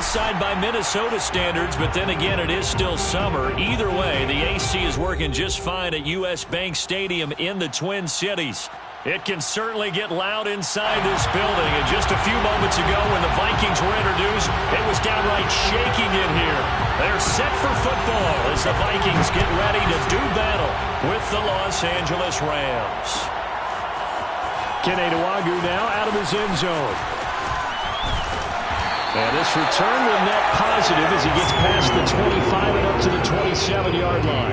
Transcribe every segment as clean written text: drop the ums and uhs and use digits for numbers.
outside by Minnesota standards, but then again, it is still summer. Either way, the AC is working just fine at U.S. Bank Stadium in the Twin Cities. It can certainly get loud inside this building. And just a few moments ago when the Vikings were introduced, it was downright shaking in here. They're set for football as the Vikings get ready to do battle with the Los Angeles Rams. Keneduagu now out of his end zone. And this return will net positive as he gets past the 25 and up to the 27-yard line.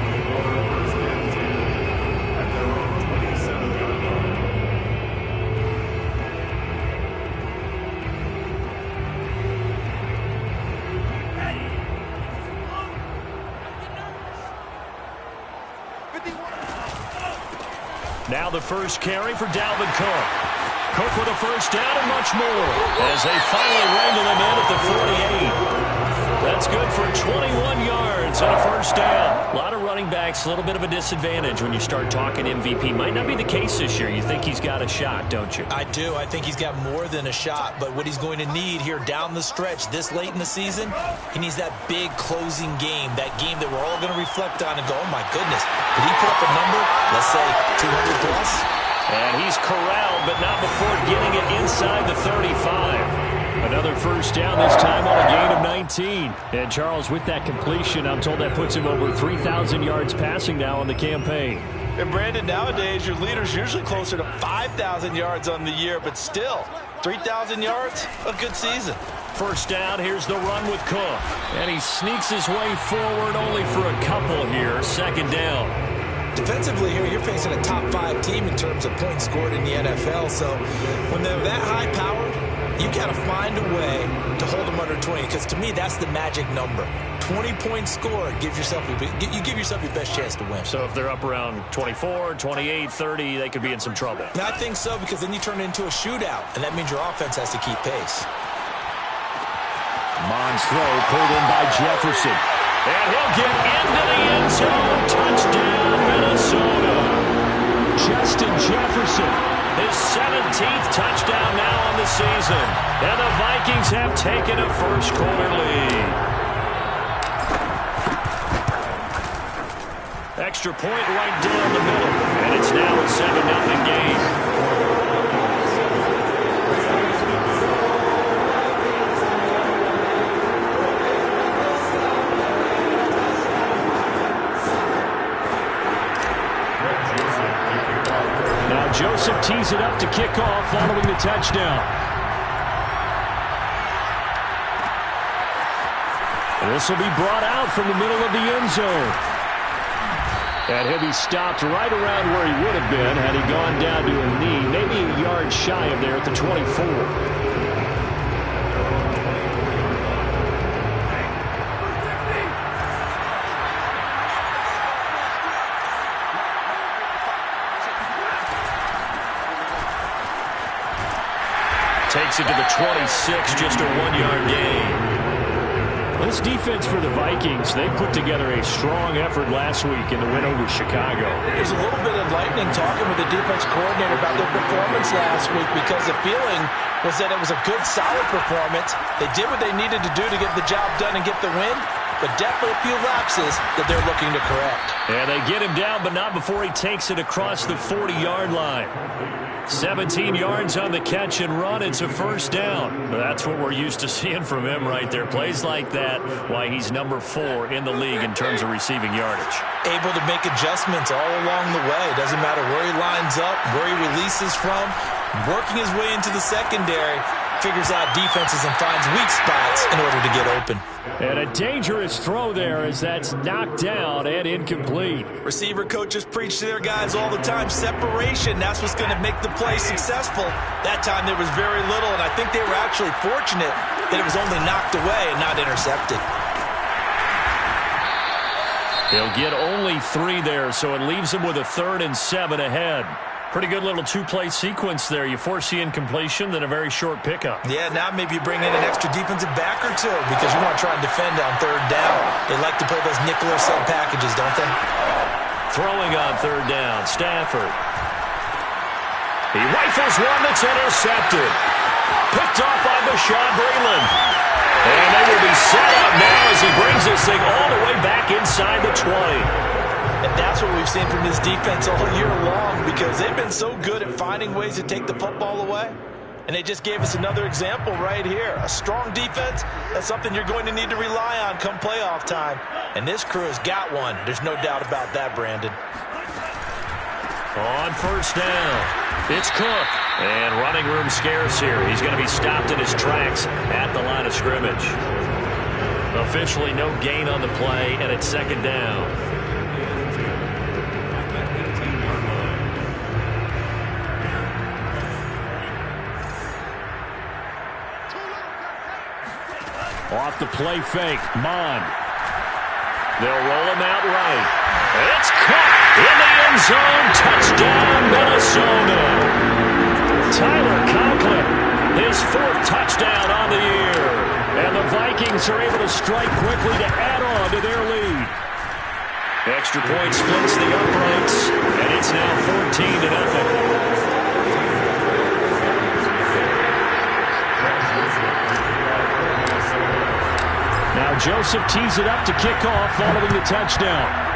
Now the first carry for Dalvin Cook. Cook with a first down and much more as they finally wrangle him in at the 48. That's good for 21 yards and a first down. A lot of running backs, a little bit of a disadvantage when you start talking MVP. Might not be the case this year. You think he's got a shot, don't you? I do. I think he's got more than a shot. But what he's going to need here down the stretch this late in the season, he needs that big closing game, that game that we're all going to reflect on and go, oh, my goodness, did he put up a number, let's say 200 plus? And he's corralled, but not before getting it inside the 35. Another first down, this time on a gain of 19. And Charles, with that completion, I'm told that puts him over 3,000 yards passing now on the campaign. And Brandon, nowadays your leader's usually closer to 5,000 yards on the year, but still, 3,000 yards, a good season. First down, here's the run with Cook. And he sneaks his way forward only for a couple here. Second down. Defensively here, you're facing a top-5 team in terms of points scored in the NFL. So when they're that high-powered, you got to find a way to hold them under 20, because to me, that's the magic number. 20 points scored, you give yourself your best chance to win. So if they're up around 24, 28, 30, they could be in some trouble. I think so, because then you turn it into a shootout, and that means your offense has to keep pace. Mond's throw pulled in by Jefferson. And he'll get into the end zone. Touchdown, Minnesota. Justin Jefferson, his 17th touchdown now on the season. And the Vikings have taken a first-quarter lead. Extra point right down the middle. And it's now a 7-0 game. Joseph tees it up to kick off following the touchdown. This will be brought out from the middle of the end zone. And he'll be stopped right around where he would have been had he gone down to a knee, maybe a yard shy of there at the 24. Takes it to the 26, just a 1-yard gain. This defense for the Vikings, they put together a strong effort last week in the win over Chicago. It was a little bit enlightening talking with the defense coordinator about their performance last week, because the feeling was that it was a good, solid performance. They did what they needed to do to get the job done and get the win, but definitely a few lapses that they're looking to correct. And they get him down, but not before he takes it across the 40-yard line. 17 yards on the catch and run. It's a first down. That's what we're used to seeing from him right there. Plays like that, why he's number 4 in the league in terms of receiving yardage. Able to make adjustments all along the way. Doesn't matter where he lines up, where he releases from. Working his way into the secondary. Figures out defenses and finds weak spots in order to get open. And a dangerous throw there as that's knocked down and incomplete. Receiver coaches preach to their guys all the time. Separation, that's what's going to make the play successful. That time there was very little, and I think they were actually fortunate that it was only knocked away and not intercepted. They'll get only 3 there, so it leaves them with a 3rd and 7 ahead. Pretty good little 2-play sequence there. You force the incompletion, then a very short pickup. Yeah, now maybe you bring in an extra defensive back or two because you want to try and defend on 3rd down. They like to play those nickel or sub packages, don't they? Throwing on 3rd down, Stafford. He rifles one that's intercepted. Picked off by Bashaud Breeland. And they will be set up now as he brings this thing all the way back inside the 20. And that's what we've seen from this defense all year long, because they've been so good at finding ways to take the football away. And they just gave us another example right here. A strong defense, that's something you're going to need to rely on come playoff time. And this crew has got one. There's no doubt about that, Brandon. On first down, it's Cook. And running room scarce here. He's going to be stopped in his tracks at the line of scrimmage. Officially no gain on the play, and it's second down. Off the play fake, Mon. They'll roll him out right. It's caught in the end zone. Touchdown, Minnesota. Tyler Conklin, his fourth touchdown on the year. And the Vikings are able to strike quickly to add on to their lead. Extra point splits the uprights, and it's now 14-0. Now Joseph tees it up to kick off following the touchdown.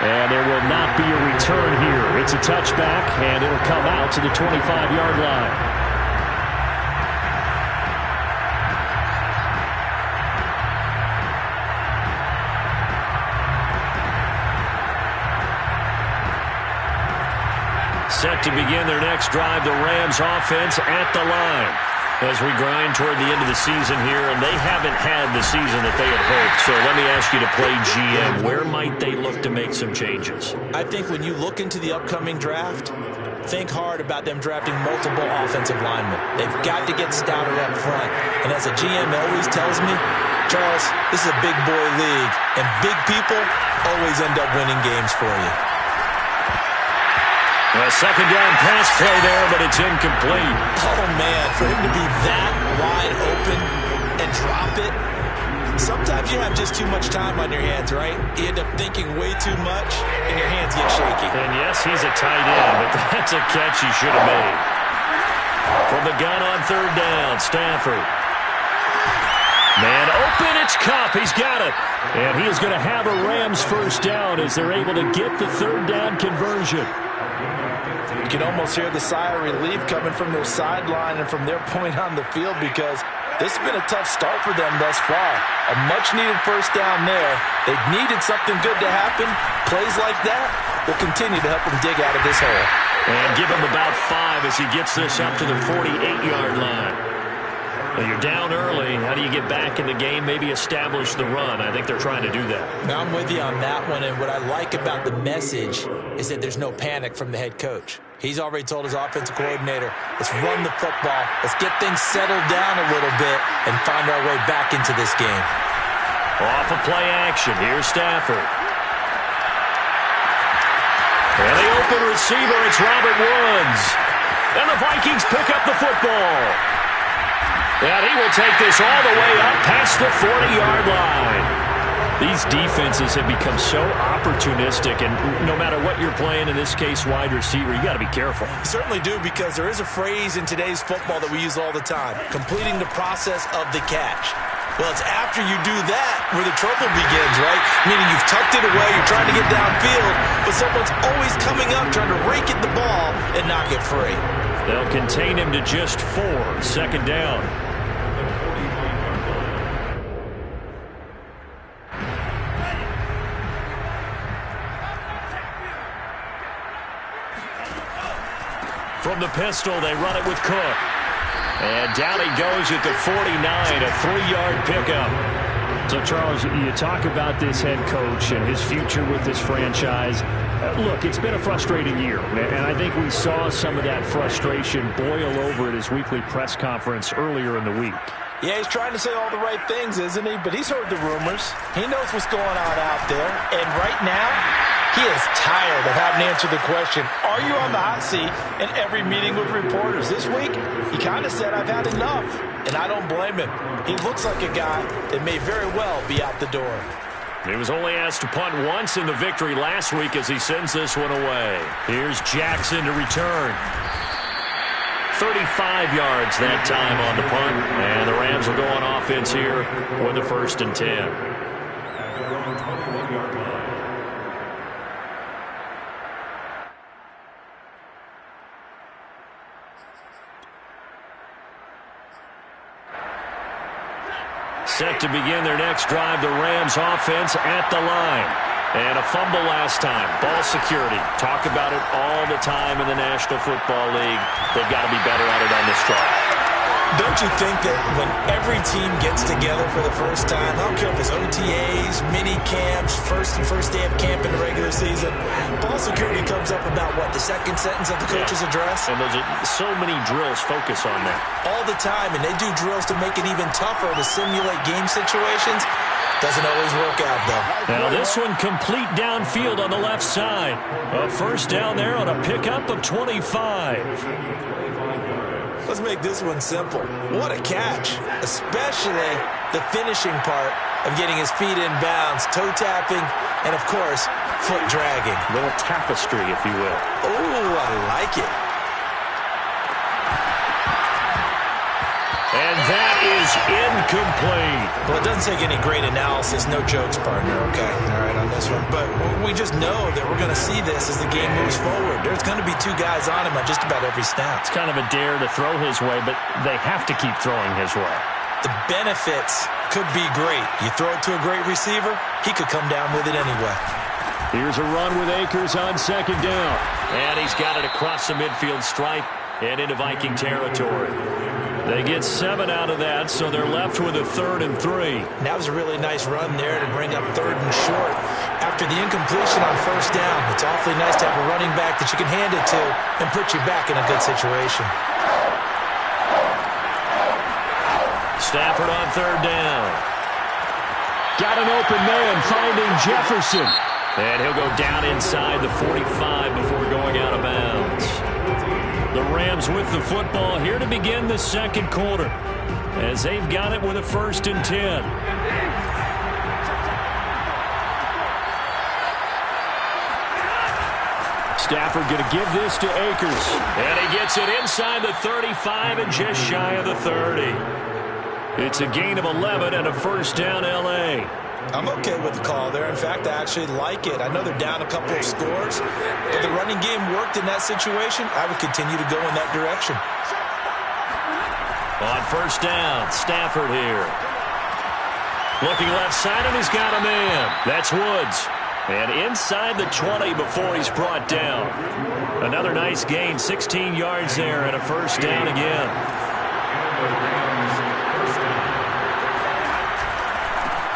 And there will not be a return here. It's a touchback, and it'll come out to the 25-yard line. Set to begin their next drive, the Rams offense at the line as we grind toward the end of the season here, and they haven't had the season that they had hoped. So let me ask you to play GM. Where might they look to make some changes? I think when you look into the upcoming draft, think hard about them drafting multiple offensive linemen. They've got to get stouter up front. And as a GM always tells me, Charles, this is a big boy league, and big people always end up winning games for you. A second down pass play there, but it's incomplete. Oh, man, for him to be that wide open and drop it. Sometimes you have just too much time on your hands, right? You end up thinking way too much, and your hands get shaky. And yes, he's a tight end, but that's a catch he should have made. From the gun on third down, Stafford. Man open, it's Kupp. He's got it. And he is going to have a Rams first down as they're able to get the third down conversion. You can almost hear the sigh of relief coming from their sideline and from their point on the field, because this has been a tough start for them thus far. A much-needed first down there. They've needed something good to happen. Plays like that will continue to help them dig out of this hole. And give him about 5 as he gets this up to the 48-yard line. Well, you're down early. How do you get back in the game? Maybe establish the run. I think they're trying to do that. Now, I'm with you on that one, and what I like about the message is that there's no panic from the head coach. He's already told his offensive coordinator, let's run the football, let's get things settled down a little bit and find our way back into this game. Off of play action, here's Stafford. And the open receiver, it's Robert Woods. And the Vikings pick up the football. And he will take this all the way up past the 40-yard line. These defenses have become so opportunistic, and no matter what you're playing, in this case wide receiver, you got to be careful. You certainly do, because there is a phrase in today's football that we use all the time, completing the process of the catch. Well, it's after you do that where the trouble begins, right? Meaning you've tucked it away, you're trying to get downfield, but someone's always coming up trying to rake at the ball and knock it free. They'll contain him to just 4, second down. From the pistol, they run it with Cook. And down he goes at the 49, a 3-yard pickup. So, Charles, you talk about this head coach and his future with this franchise. Look, it's been a frustrating year, and I think we saw some of that frustration boil over at his weekly press conference earlier in the week. Yeah, he's trying to say all the right things, isn't he? But he's heard the rumors. He knows what's going on out there. And right now, he is tired of having to answer the question, are you on the hot seat in every meeting with reporters? This week, he kind of said, I've had enough. And I don't blame him. He looks like a guy that may very well be out the door. He was only asked to punt once in the victory last week as he sends this one away. Here's Jackson to return. 35 yards that time on the punt. And the Rams will go on offense here with the 1st and 10. Set to begin their next drive, the Rams offense at the line. And a fumble last time. Ball security. Talk about it all the time in the National Football League. They've got to be better at it on this drive. Don't you think that when every team gets together for the first time, I don't care if it's OTAs, mini camps, first day of camp in the regular season, ball security comes up about, what, the second sentence of the coach's address? And those are so many drills focus on that. All the time, and they do drills to make it even tougher to simulate game situations. Doesn't always work out, though. Now this one complete downfield on the left side. A 1st down there on a pickup of 25. Let's make this one simple. What a catch, especially the finishing part of getting his feet in bounds, toe tapping, and, of course, foot dragging. A little tapestry, if you will. Oh, I like it. And that is incomplete. Well, it doesn't take any great analysis. No jokes, partner, okay? All right, on this one. But we just know that we're going to see this as the game moves forward. There's going to be 2 guys on him on just about every snap. It's kind of a dare to throw his way, but they have to keep throwing his way. The benefits could be great. You throw it to a great receiver, he could come down with it anyway. Here's a run with Akers on 2nd down. And he's got it across the midfield stripe and into Viking territory. They get 7 out of that, so they're left with a 3rd and 3. That was a really nice run there to bring up 3rd and short. After the incompletion on 1st down, it's awfully nice to have a running back that you can hand it to and put you back in a good situation. Stafford on 3rd down. Got an open man, finding Jefferson. And he'll go down inside the 45 before going out of bounds. The Rams with the football here to begin the 2nd quarter, as they've got it with a 1st and 10. Stafford going to give this to Akers. And he gets it inside the 35 and just shy of the 30. It's a gain of 11 and a 1st down L.A. I'm okay with the call there. In fact, I actually like it. I know they're down a couple of scores, but the running game worked in that situation. I would continue to go in that direction. On 1st down, Stafford here. Looking left side, and he's got a man. That's Woods. And inside the 20 before he's brought down. Another nice gain, 16 yards there, and a 1st down again.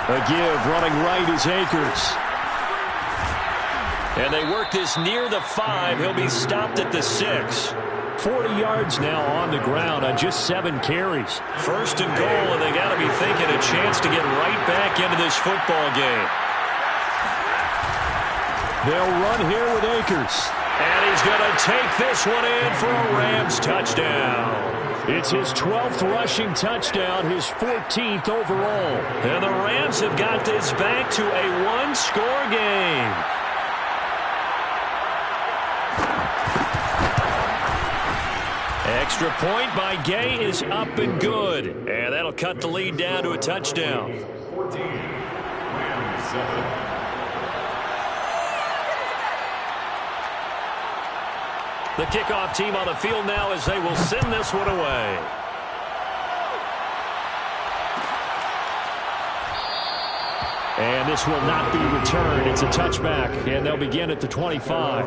A give, running right is Akers. And they work this near the 5. He'll be stopped at the 6. 40 yards now on the ground on just 7 carries. 1st and goal, and they got to be thinking a chance to get right back into this football game. They'll run here with Akers. And he's going to take this one in for a Rams touchdown. It's his 12th rushing touchdown, his 14th overall. And the Rams have got this back to a 1-score game. Extra point by Gay is up and good. And that'll cut the lead down to a touchdown. The kickoff team on the field now as they will send this one away. And this will not be returned. It's a touchback, and they'll begin at the 25.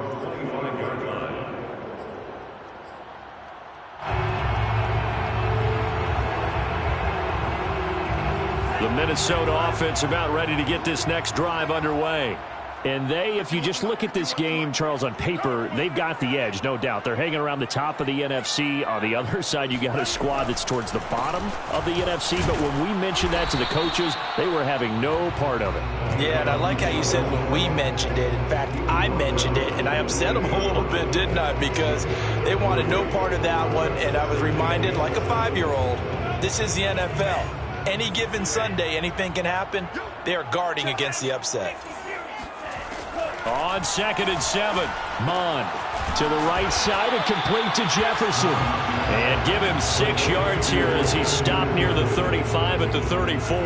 The Minnesota offense about ready to get this next drive underway. And they, if you just look at this game, Charles, on paper, they've got the edge, no doubt. They're hanging around the top of the NFC. On the other side, you got a squad that's towards the bottom of the NFC. But when we mentioned that to the coaches, they were having no part of it. Yeah, and I like how you said when we mentioned it. In fact, I mentioned it, and I upset them a little bit, didn't I? Because they wanted no part of that one, and I was reminded, like a 5-year-old, this is the NFL. Any given Sunday, anything can happen. They are guarding against the upset. On 2nd and 7, Mond To the right side and complete to Jefferson. And give him 6 yards here as he stopped near the 35 at the 34.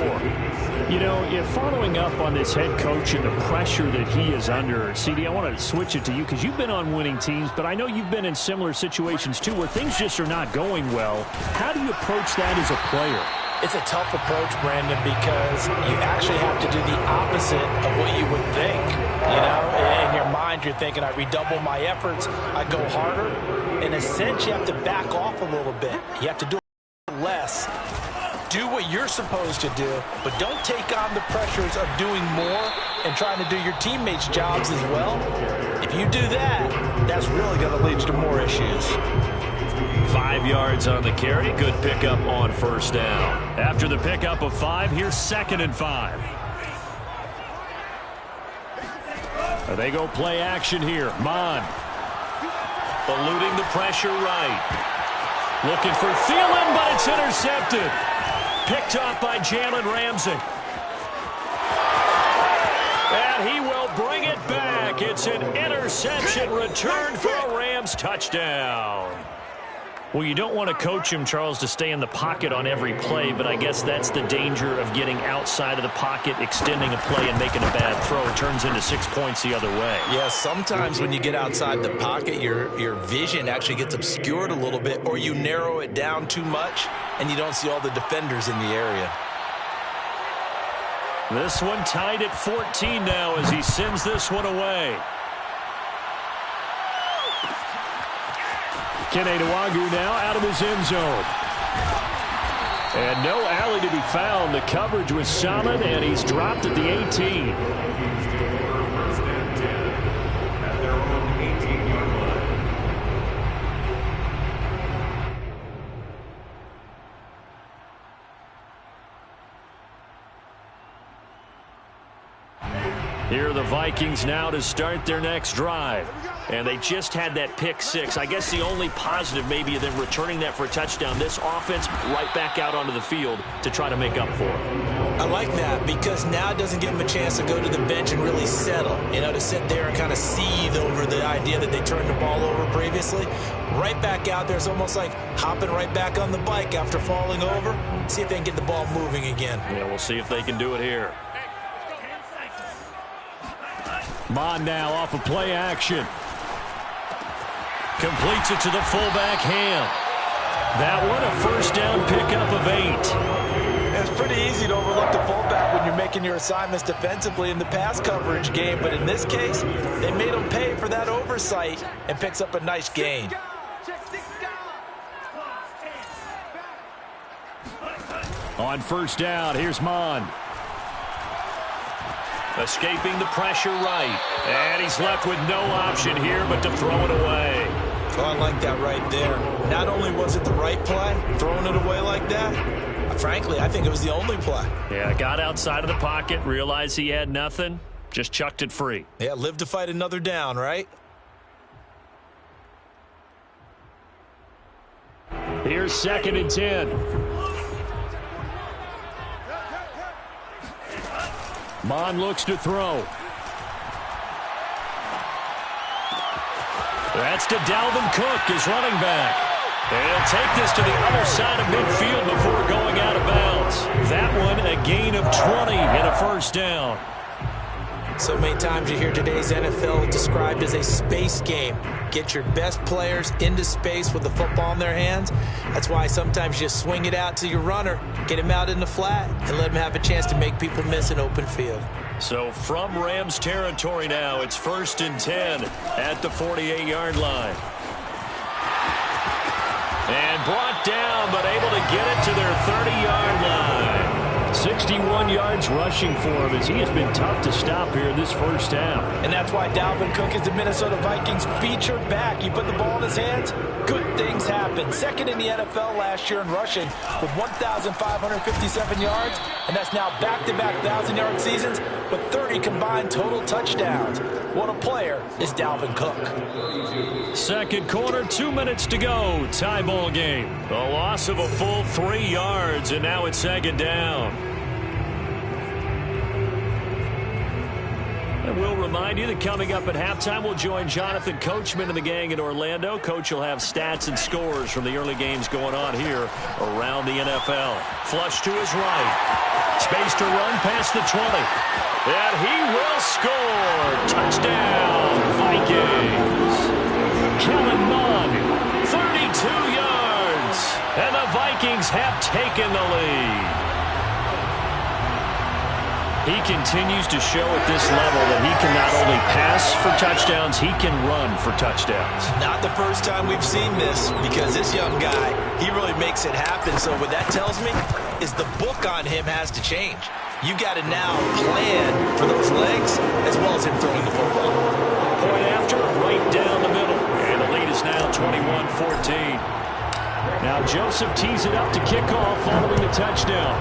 You know, if following up on this head coach and the pressure that he is under, CD, I want to switch it to you because you've been on winning teams, but I know you've been in similar situations too where things just are not going well. How do you approach that as a player? It's a tough approach, Brandon, because you actually have to do the opposite of what you would think. You know, in your mind, you're thinking, I redouble my efforts, I go harder. In a sense, you have to back off a little bit. You have to do less. Do what you're supposed to do, but don't take on the pressures of doing more and trying to do your teammates' jobs as well. If you do that, that's really going to lead to more issues. 5 yards on the carry. Good pickup on first down. After the pickup of 5, here's 2nd and 5. They go play action here. Mon. Eluding the pressure right. Looking for Thielen, but it's intercepted. Picked off by Jalen Ramsey. And he will bring it back. It's an interception returned for a Rams touchdown. Well, you don't want to coach him, Charles, to stay in the pocket on every play, but I guess that's the danger of getting outside of the pocket, extending a play, and making a bad throw. It turns into 6 points the other way. Yeah, sometimes when you get outside the pocket, your vision actually gets obscured a little bit, or you narrow it down too much, and you don't see all the defenders in the area. This one tied at 14 now as he sends this one away. Keneduagu now out of his end zone. And no alley to be found. The coverage was solid, and he's dropped at the 18. Here are the Vikings now to start their next drive. And they just had that pick 6. I guess the only positive maybe of them returning that for a touchdown. This offense right back out onto the field to try to make up for it. I like that because now it doesn't give them a chance to go to the bench and really settle. You know, to sit there and kind of seethe over the idea that they turned the ball over previously. Right back out there. It's almost like hopping right back on the bike after falling over. See if they can get the ball moving again. Yeah, we'll see if they can do it here. Mon now off of play action. Completes it to the fullback, Ham. That one a first down pickup of 8. It's pretty easy to overlook the fullback when you're making your assignments defensively in the pass coverage game. But in this case, they made him pay for that oversight and picks up a nice gain. On first down, here's Mon. Escaping the pressure right. And he's left with no option here but to throw it away. Oh, I like that right there. Not only was it the right play, throwing it away like that, frankly, I think it was the only play. Yeah, got outside of the pocket, realized he had nothing, just chucked it free. Yeah, live to fight another down, right? Here's 2nd and 10. Mon looks to throw. That's to Dalvin Cook, his running back. And he'll take this to the other side of midfield before going out of bounds. That one a gain of 20 and a first down. So many times you hear today's NFL described as a space game. Get your best players into space with the football in their hands. That's why sometimes you swing it out to your runner, get him out in the flat, and let him have a chance to make people miss an open field. So from Rams territory now, it's 1st and 10 at the 48-yard line. And brought down, but able to get it to their 30-yard line. 61 yards rushing for him as he has been tough to stop here this first half. And that's why Dalvin Cook is the Minnesota Vikings featured back. You put the ball in his hands, good things happen. 2nd in the NFL last year in rushing with 1,557 yards, and that's now back-to-back 1,000-yard seasons with 30 combined total touchdowns. What a player is Dalvin Cook. Second quarter, 2 minutes to go. Tie ball game. A loss of a full 3 yards, and now it's 2nd down. And we'll remind you that coming up at halftime, we'll join Jonathan Coachman and the gang in Orlando. Coach will have stats and scores from the early games going on here around the NFL. Flush to his right. Space to run past the 20. And he will score. Touchdown, Vikings. Kellen Mond, 32 yards. And the Vikings have taken the lead. He continues to show at this level that he can not only pass for touchdowns, he can run for touchdowns. Not the first time we've seen this, because this young guy, he really makes it happen. So what that tells me is the book on him has to change. You got to now plan for those legs as well as him throwing the football. Point after, right down the middle. And the lead is now 21-14. Now Joseph tees it up to kick off following the touchdown.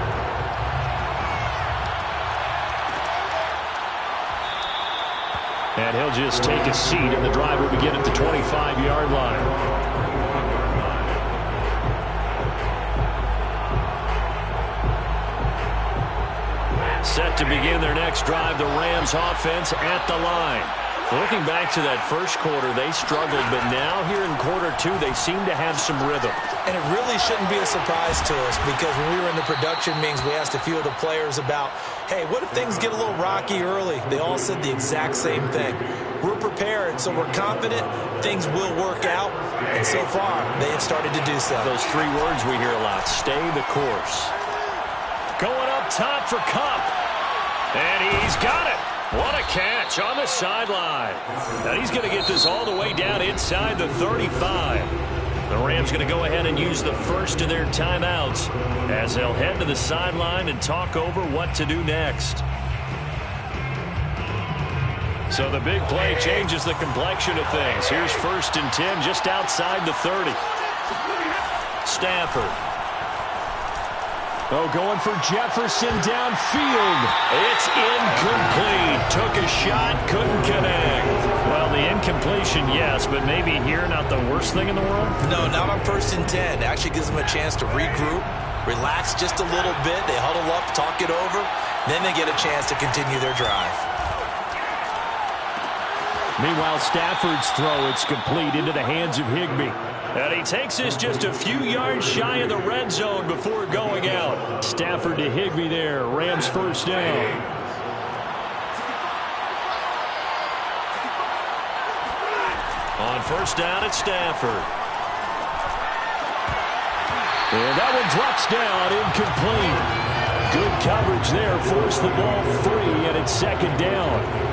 And he'll just take a seat, and the drive will begin at the 25-yard line. Set to begin their next drive, the Rams offense at the line. Looking back to that first quarter, they struggled, but now here in quarter two, they seem to have some rhythm. And it really shouldn't be a surprise to us, because when we were in the production meetings, we asked a few of the players about, hey, what if things get a little rocky early? They all said the exact same thing. We're prepared, so we're confident things will work out, and so far, they have started to do so. Those three words we hear a lot: stay the course. Going up top for Kupp, and he's got it. What a catch on the sideline. Now he's going to get this all the way down inside the 35. The Rams going to go ahead and use the first of their timeouts as they'll head to the sideline and talk over what to do next. So the big play changes the complexion of things. Here's 1st and 10 just outside the 30. Stafford. Oh, going for Jefferson downfield. It's incomplete. Took a shot, couldn't connect. Well, the incompletion, yes, but maybe here not the worst thing in the world? No, not on 1st and 10. It actually gives them a chance to regroup, relax just a little bit. They huddle up, talk it over. Then they get a chance to continue their drive. Meanwhile, Stafford's throw, it's complete into the hands of Higbee. And he takes this just a few yards shy of the red zone before going out. Stafford to Higbee there. Rams first down. On 1st down, it's Stafford. And that one drops down, incomplete. Good coverage there, forced the ball free, and it's 2nd down.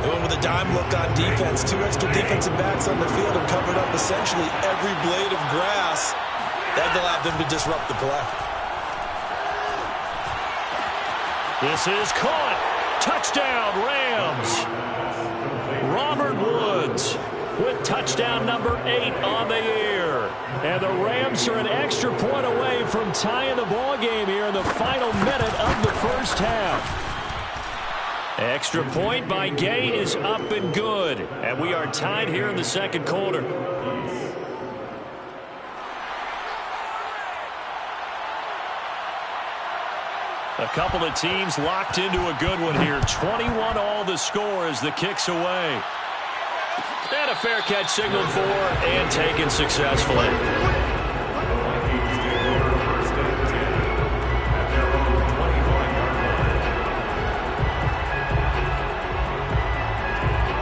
Going with a dime look on defense. 2 extra defensive backs on the field and covered up essentially every blade of grass. That allowed them to disrupt the play. This is caught. Touchdown, Rams. Robert Woods with touchdown number 8 on the year. And the Rams are an extra point away from tying the ball game here in the final minute of the first half. Extra point by Gay is up and good. And we are tied here in the second quarter. A couple of teams locked into a good one here. 21 all the score as the kick's away. And a fair catch signaled for and taken successfully.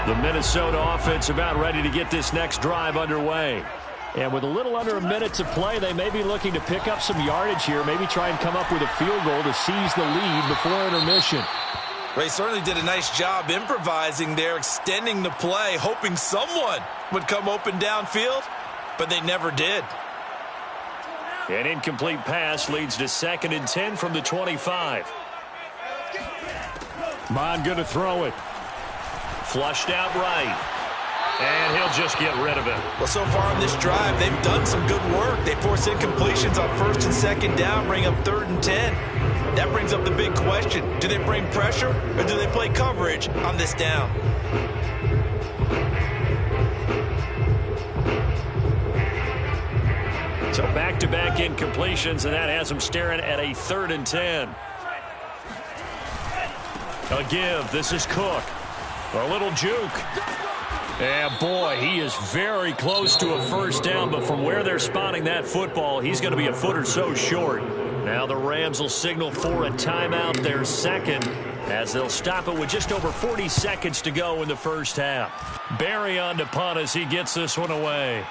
The Minnesota offense about ready to get this next drive underway. And with a little under a minute to play, they may be looking to pick up some yardage here, maybe try and come up with a field goal to seize the lead before intermission. Ray certainly did a nice job improvising there, extending the play, hoping someone would come open downfield, but they never did. An incomplete pass leads to 2nd and 10 from the 25. Mond going to throw it. Flushed out right. And he'll just get rid of it. Well, so far on this drive, they've done some good work. They force incompletions on 1st and 2nd down, bring up 3rd and 10. That brings up the big question. Do they bring pressure or do they play coverage on this down? So back-to-back incompletions, and that has them staring at a 3rd and 10. A give. This is Cook. A little juke. And boy, he is very close to a first down, but from where they're spotting that football, he's going to be a foot or so short. Now the Rams will signal for a timeout, their second, as they'll stop it with just over 40 seconds to go in the first half. Barry on to punt as he gets this one away.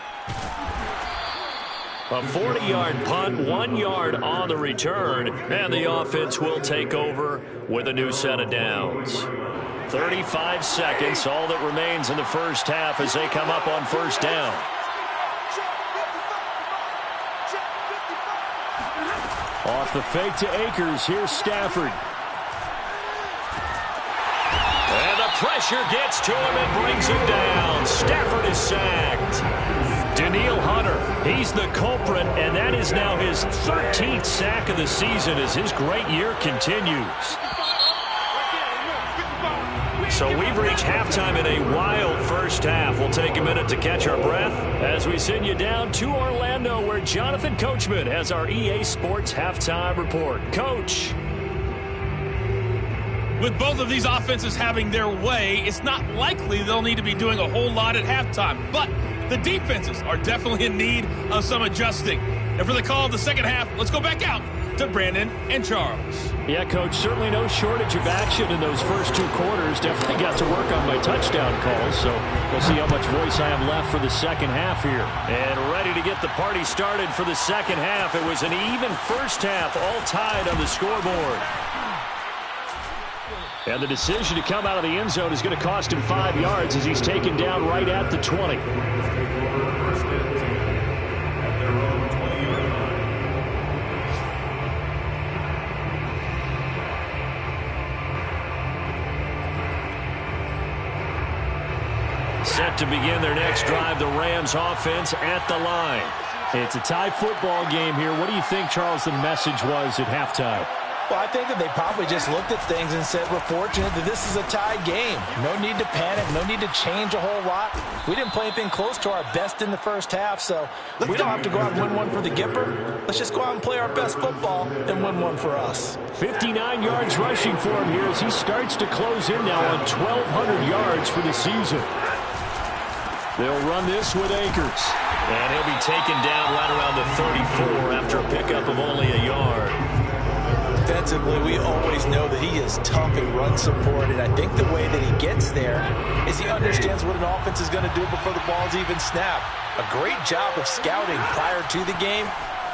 A 40-yard punt, 1 yard on the return, and the offense will take over with a new set of downs. 35 seconds, all that remains in the first half as they come up on first down. Off the fake to Akers, here's Stafford. And the pressure gets to him and brings him down. Stafford is sacked. Daniil Hunter, he's the culprit, and that is now his 13th sack of the season as his great year continues. So we've reached halftime in a wild first half. We'll take a minute to catch our breath as we send you down to Orlando, where Jonathan Coachman has our EA Sports halftime report. Coach. With both of these offenses having their way, it's not likely they'll need to be doing a whole lot at halftime. But the defenses are definitely in need of some adjusting. And for the call of the second half, let's go back out to Brandon and Charles. Yeah, Coach, certainly no shortage of action in those first 2 quarters. Definitely got to work on my touchdown calls, so we'll see how much voice I have left for the second half here. And ready to get the party started for the second half. It was an even first half, all tied on the scoreboard. And the decision to come out of the end zone is going to cost him 5 yards as he's taken down right at the 20. Set to begin their next drive, the Rams offense at the line. It's a tie football game here. What do you think, Charles, the message was at halftime? Well, I think that they probably just looked at things and said, we're fortunate that this is a tied game. No need to panic, no need to change a whole lot. We didn't play anything close to our best in the first half, so we don't have to go out and win one for the Gipper. Let's just go out and play our best football and win one for us. 59 yards rushing for him here as he starts to close in now on 1,200 yards for the season. They'll run this with Akers. And he'll be taken down right around the 34 after a pickup of only a yard. Defensively, we always know that he is tough in run support, and I think the way that he gets there is he understands what an offense is going to do before the ball's even snapped. A great job of scouting prior to the game,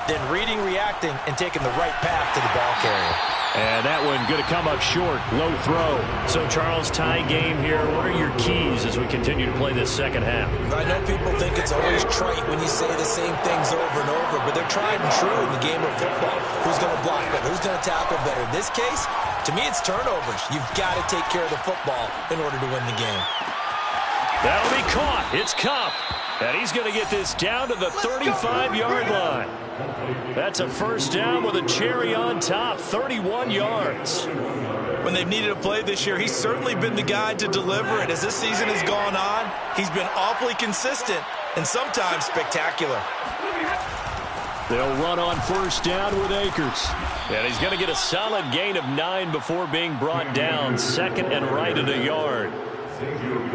then reading, reacting, and taking the right path to the ball carrier. And that one going to come up short. Low throw. So, Charles, tie game here. What are your keys as we continue to play this second half? I know people think it's always trite when you say the same things over and over, but they're tried and true in the game of football. Who's going to block better? Who's going to tackle better? In this case, to me, it's turnovers. You've got to take care of the football in order to win the game. That'll be caught. It's Kupp. And he's going to get this down to the 35-yard line. That's a first down with a cherry on top, 31 yards. When they've needed a play this year, he's certainly been the guy to deliver it. As this season has gone on, he's been awfully consistent and sometimes spectacular. They'll run on first down with Akers. And he's going to get a solid gain of 9 before being brought down, second and right at a yard.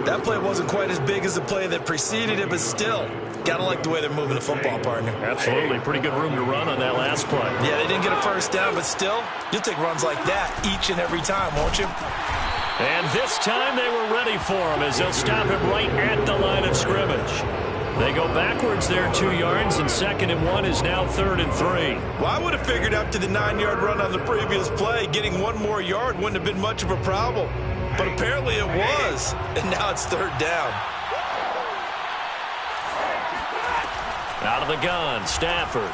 That play wasn't quite as big as the play that preceded it, but still, got to like the way they're moving the football, partner. Absolutely. Pretty good room to run on that last play. Yeah, they didn't get a first down, but still, you'll take runs like that each and every time, won't you? And this time they were ready for him as they'll stop him right at the line of scrimmage. They go backwards there 2 yards, and 2nd and 1 is now 3rd and 3. Well, I would have figured after the 9-yard run on the previous play, getting 1 more yard wouldn't have been much of a problem. But apparently it was, and now it's 3rd down. Out of the gun, Stafford.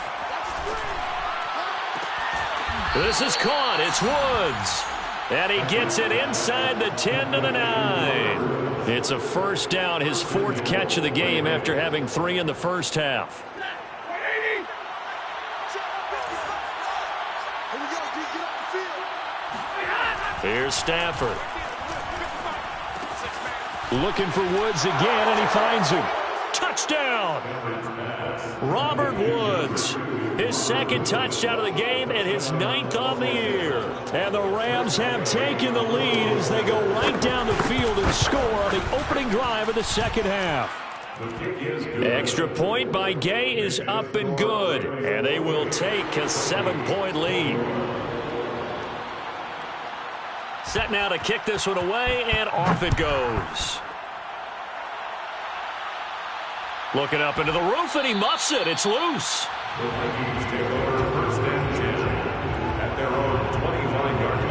This is caught. It's Woods. And he gets it inside the 10 to the 9. It's a first down, his 4th catch of the game after having 3 in the first half. Here's Stafford. Looking for Woods again, and he finds him. Touchdown! Robert Woods, his his second touchdown of the game and his 9th on the year. And the Rams have taken the lead as they go right down the field and score on the opening drive of the second half. Extra point by Gay is up and good, and they will take a 7-point lead. Set now to kick this one away, and off it goes. Looking up into the roof, and he muffs it. It's loose. The Vikings take over first and 10 at their own 25-yard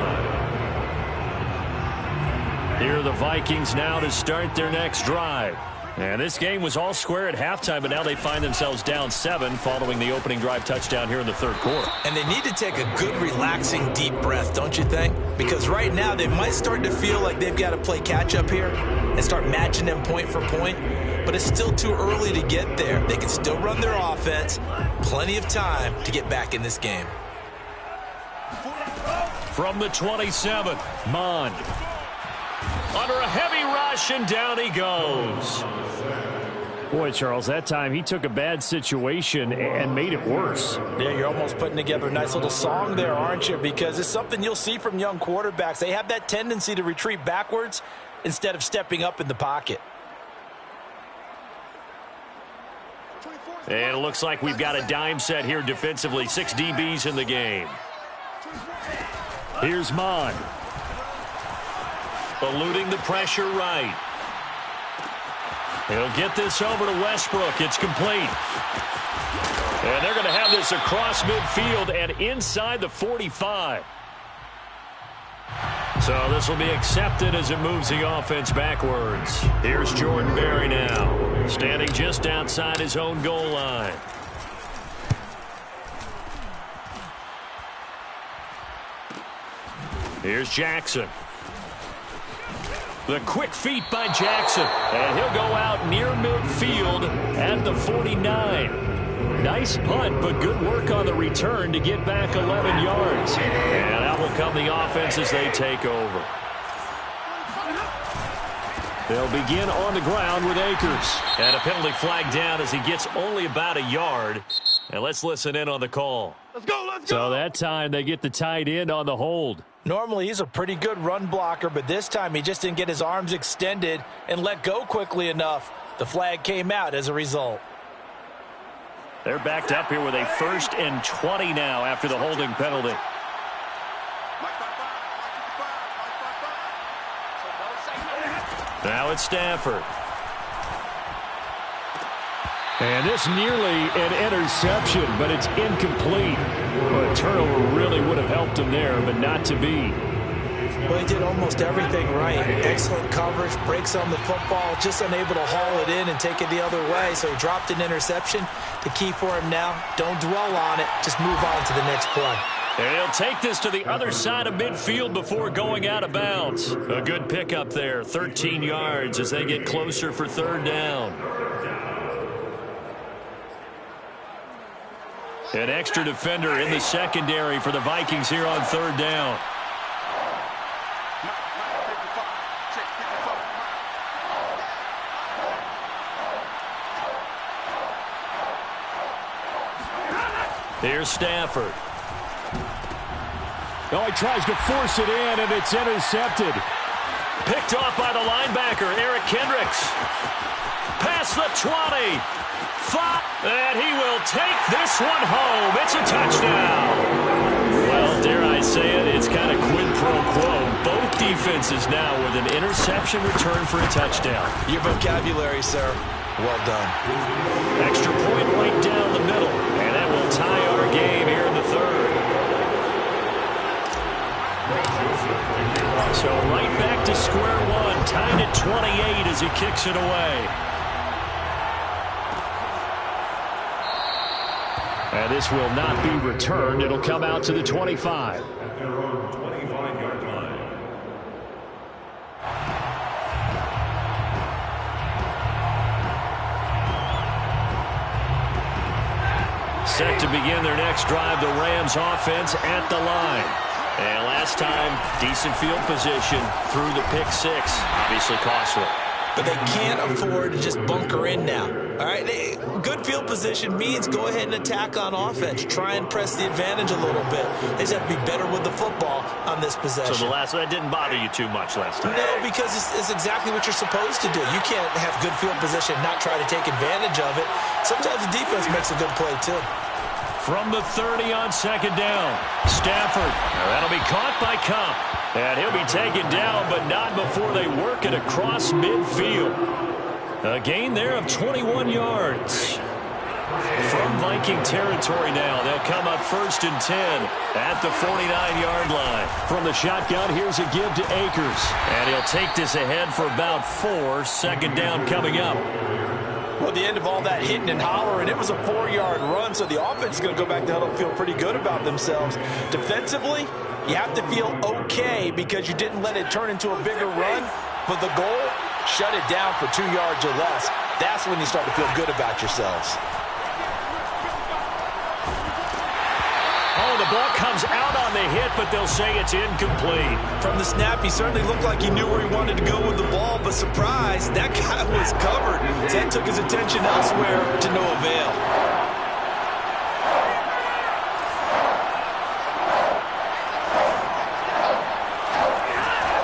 line. Here are the Vikings now to start their next drive. And this game was all square at halftime, but now they find themselves down 7 following the opening drive touchdown here in the third quarter. And they need to take a good, relaxing, deep breath, don't you think? Because right now they might start to feel like they've got to play catch-up here and start matching them point for point. But it's still too early to get there. They can still run their offense. Plenty of time to get back in this game. From the 27, Mond. Under a heavy rush, and down he goes. Boy, Charles, that time he took a bad situation and made it worse. Yeah, you're almost putting together a nice little song there, aren't you? Because it's something you'll see from young quarterbacks. They have that tendency to retreat backwards instead of stepping up in the pocket. And it looks like we've got a dime set here defensively. 6 DBs in the game. Here's Mond. Eluding the pressure right. He'll get this over to Westbrook. It's complete. And they're going to have this across midfield and inside the 45. So this will be accepted as it moves the offense backwards. Here's Jordan Berry now, standing just outside his own goal line. Here's Jackson. The quick feet by Jackson. And he'll go out near midfield at the 49. Nice punt, but good work on the return to get back 11 yards. And out will come the offense as they take over. They'll begin on the ground with Akers. And a penalty flag down as he gets only about a yard. And let's listen in on the call. Let's go, let's go. So that time they get the tight end on the hold. Normally, he's a pretty good run blocker, but this time he just didn't get his arms extended and let go quickly enough. The flag came out as a result. They're backed up here with a 1st and 20 now after the holding penalty. Now it's Stafford. And this nearly an interception, but it's incomplete. Well, a turnover really would have helped him there, but not to be. Well, he did almost everything right. Excellent coverage, breaks on the football, just unable to haul it in and take it the other way. So he dropped an interception. The key for him now, don't dwell on it. Just move on to the next play. And he'll take this to the other side of midfield before going out of bounds. A good pickup there, 13 yards as they get closer for 3rd down. An extra defender in the secondary for the Vikings here on 3rd down. Here's Stafford. Oh, he tries to force it in, and it's intercepted. Picked off by the linebacker, Eric Kendricks. Past the 20. 5, and he will take this one home. It's a touchdown. Well, dare I say it, it's kind of quid pro quo. Both defenses now with an interception return for a touchdown. Your vocabulary, sir. Well done. Extra point right down the middle, and that will tie our game here in the 3rd. So right back to square one, tied at 28 as he kicks it away. And this will not be returned. It'll come out to the 25. At their own 25-yard line. Set to begin their next drive, the Rams offense at the line. And last time, decent field position through the pick 6. Obviously costly. but they can't afford to just bunker in now. All right, good field position means go ahead and attack on offense. Try and press the advantage a little bit. They just have to be better with the football on this possession. So that didn't bother you too much last time? No, because it's exactly what you're supposed to do. You can't have good field position and not try to take advantage of it. Sometimes the defense makes a good play, too. From the 30 on second down, Stafford. That'll be caught by Kupp. And he'll be taken down, but not before they work it across midfield. A gain there of 21 yards. From Viking territory now, they'll come up 1st and 10 at the 49-yard line. From the shotgun, here's a give to Akers. And he'll take this ahead for about 4. Second down coming up. Well, at the end of all that hitting and hollering, it was a 4-yard run, so the offense is going to go back to huddle and feel pretty good about themselves. Defensively, you have to feel okay because you didn't let it turn into a bigger run, but the goal, shut it down for 2 yards or less. That's when you start to feel good about yourselves. Oh, the ball comes out on the hit, but they'll say it's incomplete. From the snap, he certainly looked like he knew where he wanted to go with the ball, but surprise, that guy was covered. So that took his attention elsewhere to no avail.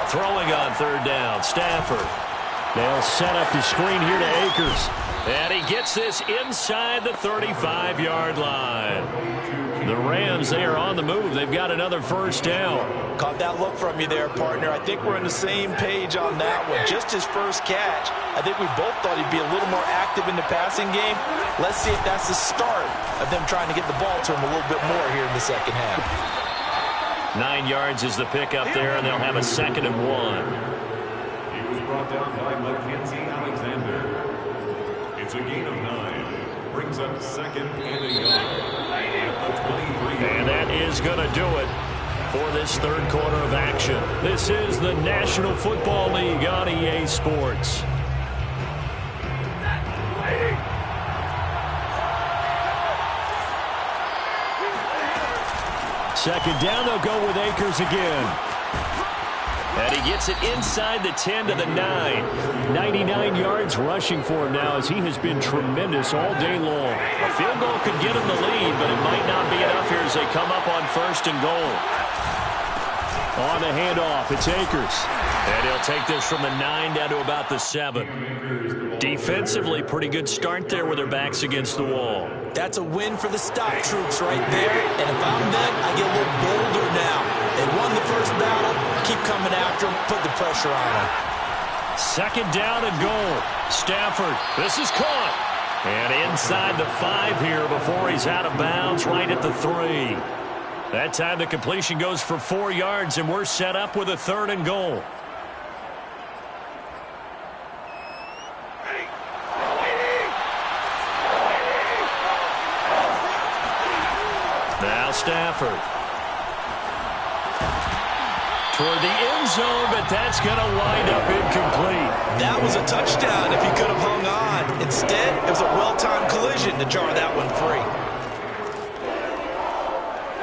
Throwing on 3rd down, Stafford. They'll set up the screen here to Akers. And he gets this inside the 35-yard line. The Rams, they are on the move. They've got another 1st down. Caught that look from you there, partner. I think we're on the same page on that one. Just his first catch, I think we both thought he'd be a little more active in the passing game. Let's see if that's the start of them trying to get the ball to him a little bit more here in the second half. 9 yards is the pickup there, and they'll have a 2nd and 1. He was brought down by Mackenzie Alexander. It's a gain of 9. Brings up 2nd and a yard. And that is going to do it for this 3rd quarter of action. This is the National Football League on EA Sports. Second down, they'll go with Akers again. And he gets it inside the 10 to the 9. 99 yards rushing for him now as he has been tremendous all day long. A field goal could get him the lead, but it might not be enough here as they come up on 1st and goal. On the handoff, it's Akers. And he'll take this from the 9 down to about the 7. Defensively, pretty good start there with their backs against the wall. That's a win for the stop troops right there. And if I'm them, I get a little bolder now. They won the first battle. Keep coming after them. Put the pressure on them. 2nd down and goal. Stafford. This is caught. And inside the 5 here before he's out of bounds right at the 3. That time the completion goes for 4 yards, and we're set up with a 3rd and goal. Now Stafford. Toward the end zone, but that's going to wind up incomplete. That was a touchdown if he could have hung on. Instead, it was a well-timed collision to jar that one free.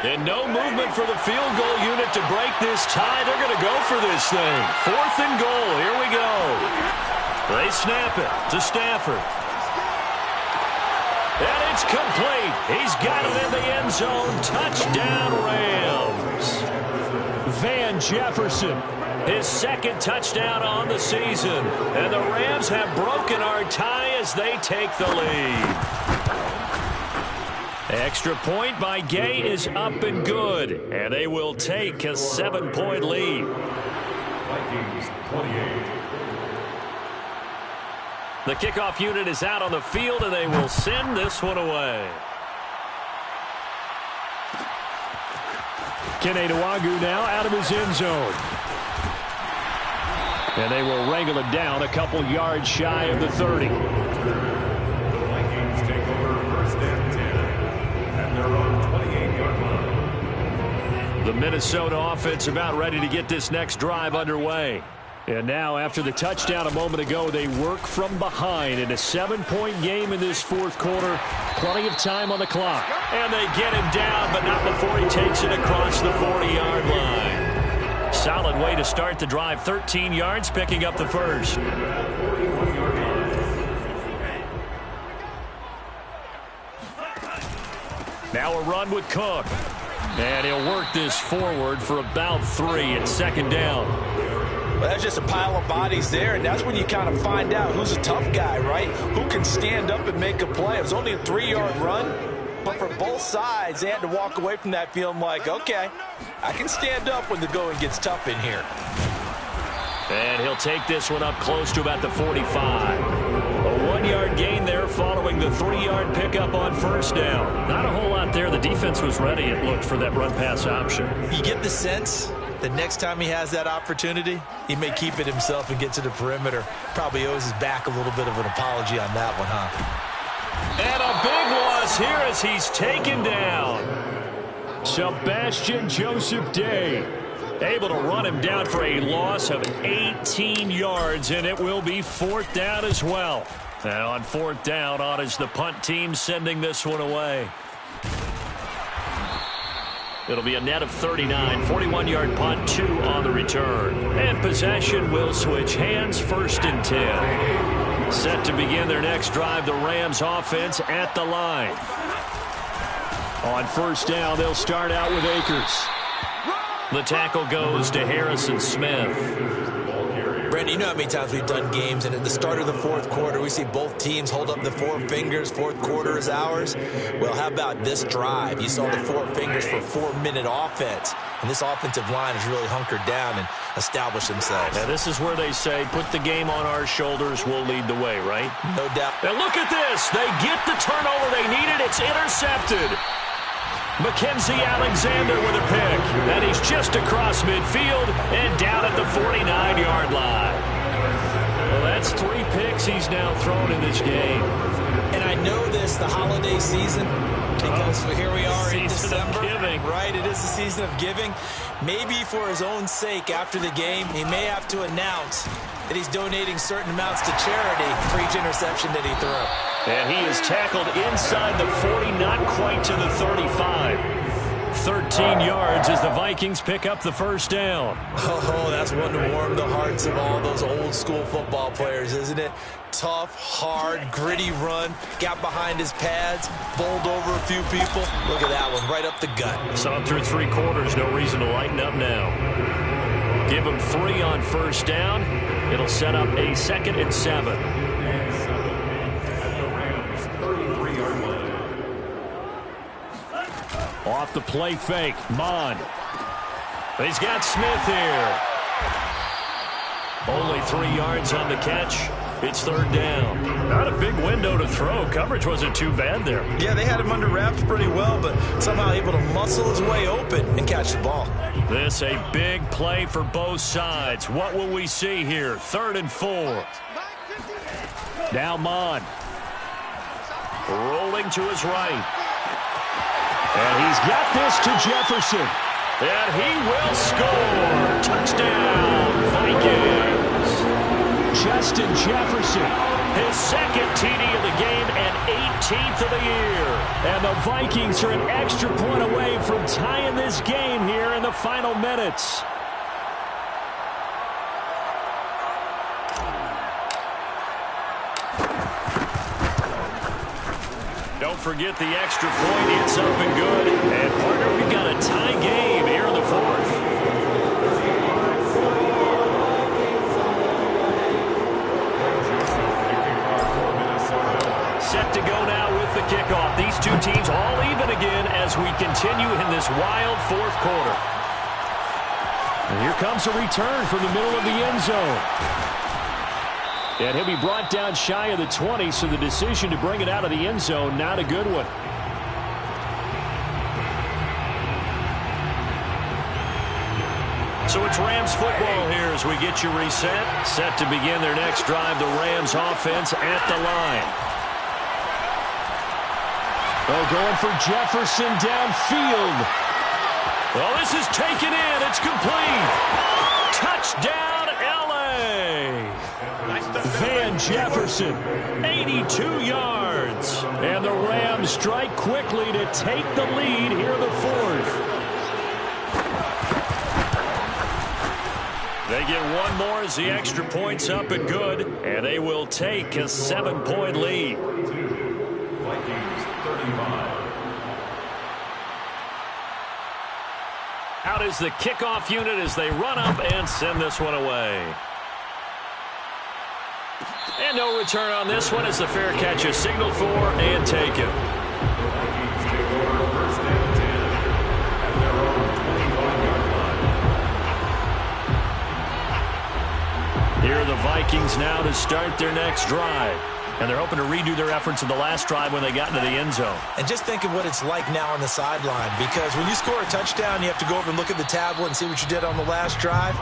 And no movement for the field goal unit to break this tie. They're going to go for this thing. 4th and goal. Here we go. They snap it to Stafford. And it's complete. He's got it in the end zone. Touchdown, Rams. Van Jefferson, his 2nd touchdown on the season. And the Rams have broken our tie as they take the lead. Extra point by Gay is up and good. And they will take a 7-point lead. Vikings 28. The kickoff unit is out on the field, and they will send this one away. Kene Nwangwu now out of his end zone. And they will wrangle it down a couple yards shy of the 30. The Vikings take over 1st and 10 at their own 28-yard line. The Minnesota offense about ready to get this next drive underway. And now, after the touchdown a moment ago, they work from behind in a 7-point game in this 4th quarter. Plenty of time on the clock. And they get him down, but not before he takes it across the 40-yard line. Solid way to to start the drive. 13 yards, picking up the first. Now a run with Cook. And he'll work this forward for about 3 at second down. Well, that's just a pile of bodies there, and that's when you kind of find out who's a tough guy, right? Who can stand up and make a play. It was only a 3-yard run, but for both sides, they had to walk away from that feeling like, okay, I can stand up when the going gets tough in here. And he'll take this one up close to about the 45. A 1-yard gain there following the 3-yard pickup on first down. Not a whole lot there. The defense was ready, it looked, for that run-pass option. You get the sense the next time he has that opportunity, he may keep it himself and get to the perimeter. Probably owes his back a little bit of an apology on that one, huh? And a big loss here as he's taken down. Sebastian Joseph Day able to run him down for a loss of 18 yards, and it will be 4th down as well. Now on 4th down, on is the punt team sending this one away. It'll be a net of 39, 41-yard punt, 2 on the return. And possession will switch hands, 1st and 10. Set to begin their next drive, the Rams offense at the line. On first down, they'll start out with Akers. The tackle goes to Harrison Smith. Brandon, you know how many times we've done games, and at the start of the 4th quarter, we see both teams hold up the 4 fingers, 4th quarter is ours. Well, how about this drive? You saw the 4 fingers for 4-minute offense, and this offensive line has really hunkered down and established themselves. Now, this is where they say, put the game on our shoulders, we'll lead the way, right? No doubt. And look at this. They get the turnover they needed. It's intercepted. Mackenzie Alexander with a pick. And he's just across midfield and down at the 49-yard line. Well, that's 3 picks he's now thrown in this game. And I know this, the holiday season, because here we are in December. Right, it is the season of giving. Maybe for his own sake, after the game, he may have to announce that he's donating certain amounts to charity for each interception that he threw. And he is tackled inside the 40, not quite to the 35. 13 yards as the Vikings pick up the first down. Oh, that's one to warm the hearts of all those old school football players, isn't it? Tough, hard, gritty run. Got behind his pads, bowled over a few people. Look at that one, right up the gut. Saw him through 3 quarters, no reason to lighten up now. Give him 3 on first down. It'll set up a 2nd and 7. Off the play fake, Mon. He's got Smith here. Only 3 yards on the catch. It's 3rd down. Not a big window to throw. Coverage wasn't too bad there. Yeah, they had him under wraps pretty well, but somehow able to muscle his way open and catch the ball. This a big play for both sides. What will we see here? 3rd and 4. Now Mon. Rolling to his right. And he's got this to Jefferson. And he will score. Touchdown, Vikings. Justin Jefferson. His 2nd TD of the game and 18th of the year. And the Vikings are an extra point away from tying this game here in the final minutes. Don't forget the extra point. It's up and good. And, partner, we've got a tie game here in the 4th. Set to go now with the kickoff. These 2 teams all even again as we continue in this wild 4th quarter. And here comes a return from the middle of the end zone. And he'll be brought down shy of the 20, so the decision to bring it out of the end zone, not a good one. So it's Rams football here as we get you reset. Set to begin their next drive, the Rams offense at the line. Oh, going for Jefferson downfield. Well, this is taken in. It's complete. Touchdown, L.A. Van Jefferson, 82 yards. And the Rams strike quickly to take the lead here in the 4th. They get one more as the extra point's up and good, and they will take a 7-point lead. 42, Vikings 35. Out is the kickoff unit as they run up and send this one away. And no return on this one as the fair catch is signaled for and taken. Vikings take over first and 10 at their own 25-yard line. Here are the Vikings now to start their next drive. And they're hoping to redo their efforts in the last drive when they got into the end zone. And just think of what it's like now on the sideline, because when you score a touchdown, you have to go over and look at the tablet and see what you did on the last drive.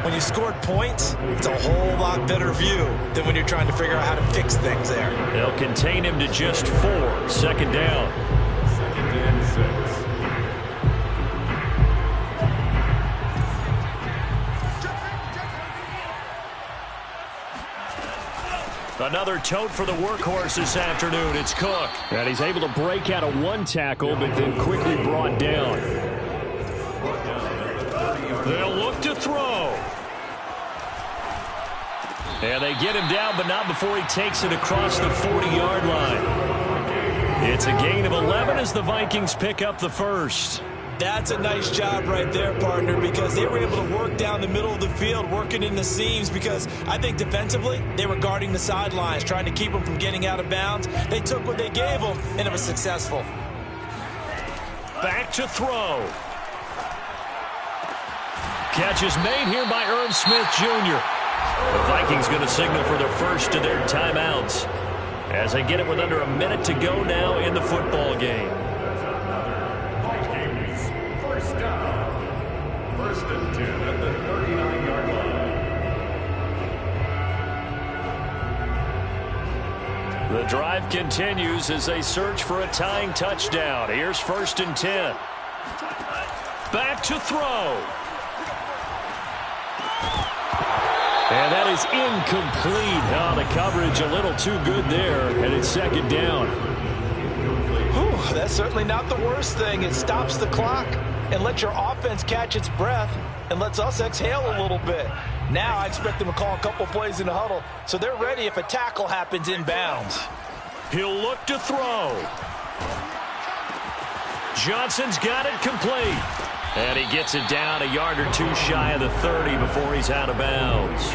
When you scored points, it's a whole lot better view than when you're trying to figure out how to fix things there. They'll contain him to just 4. Second down. 2nd and 6. Another tote for the workhorse this afternoon. It's Cook. And he's able to break out of one tackle, but then quickly brought down. They'll look to throw. And they get him down, but not before he takes it across the 40-yard line. It's a gain of 11 as the Vikings pick up the first. That's a nice job right there, partner, because they were able to work down the middle of the field, working in the seams, because I think defensively they were guarding the sidelines, trying to keep them from getting out of bounds. They took what they gave them, and it was successful. Back to throw. Catch is made here by Irv Smith Jr. The Vikings going to signal for their first of their timeouts as they get it with under a minute to go now in the football game. First down. 1st and 10 at the 39-yard line. The drive continues as they search for a tying touchdown. Here's 1st and 10. Back to throw. And that is incomplete. Oh, the coverage a little too good there, and it's 2nd down. Whew, that's certainly not the worst thing. It stops the clock and lets your offense catch its breath and lets us exhale a little bit. Now I expect them to call a couple plays in the huddle, so they're ready if a tackle happens inbounds. He'll look to throw. Johnson's got it complete. And he gets it down a yard or two shy of the 30 before he's out of bounds.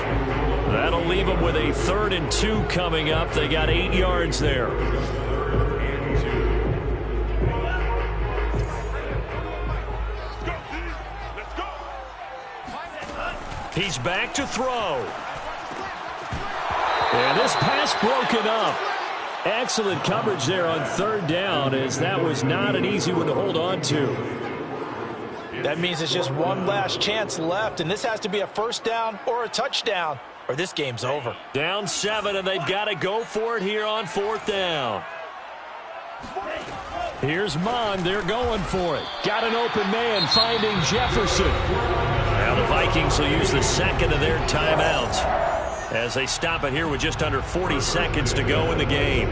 That'll leave them with a 3rd and 2 coming up. They got 8 yards there. 3rd and 2. He's back to throw. And this pass broken up. Excellent coverage there on 3rd down, as that was not an easy one to hold on to. That means it's just one last chance left, and this has to be a 1st down or a touchdown, or this game's over. Down 7, and they've got to go for it here on 4th down. Here's Mond. They're going for it. Got an open man, finding Jefferson. Now the Vikings will use the 2nd of their timeouts as they stop it here with just under 40 seconds to go in the game.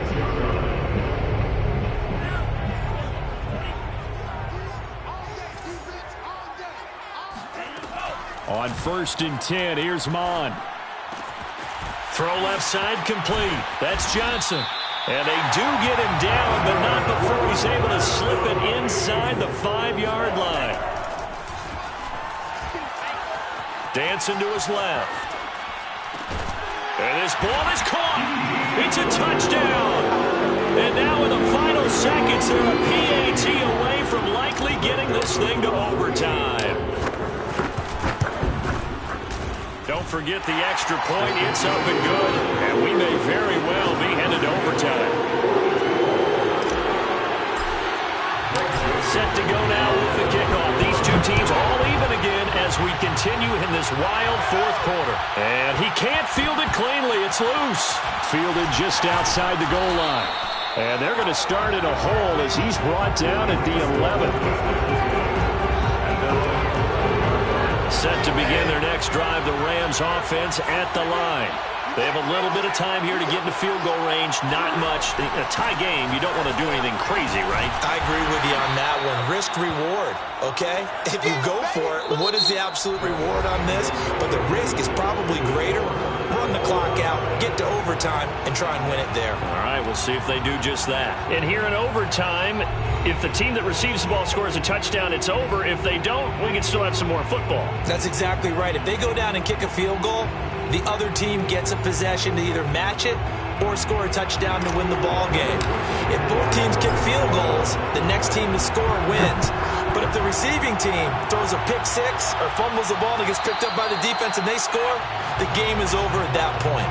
On 1st and 10, here's Mond. Throw left side complete. That's Johnson. And they do get him down, but not before he's able to slip it inside the 5-yard line. Dancing to his left. And this ball is caught. It's a touchdown. And now in the final seconds, they're a PAT away from likely getting this thing to overtime. Don't forget the extra point. It's up and good. And we may very well be headed to overtime. Set to go now with the kickoff. These two teams all even again as we continue in this wild 4th quarter. And he can't field it cleanly. It's loose. Fielded just outside the goal line. And they're going to start in a hole as he's brought down at the 11. Set to begin their next drive, the Rams offense at the line. They have a little bit of time here to get into field goal range. Not much. In a tie game, you don't want to do anything crazy, right? I agree with you on that one. Risk-reward, okay? If you go for it, what is the absolute reward on this? But the risk is probably greater. Run the clock out, get to overtime, and try and win it there. All right, we'll see if they do just that. And here in overtime, if the team that receives the ball scores a touchdown, it's over. If they don't, we can still have some more football. That's exactly right. If they go down and kick a field goal, the other team gets a possession to either match it or score a touchdown to win the ball game. If both teams kick field goals, the next team to score wins. But if the receiving team throws a pick six or fumbles the ball and it gets picked up by the defense and they score, the game is over at that point.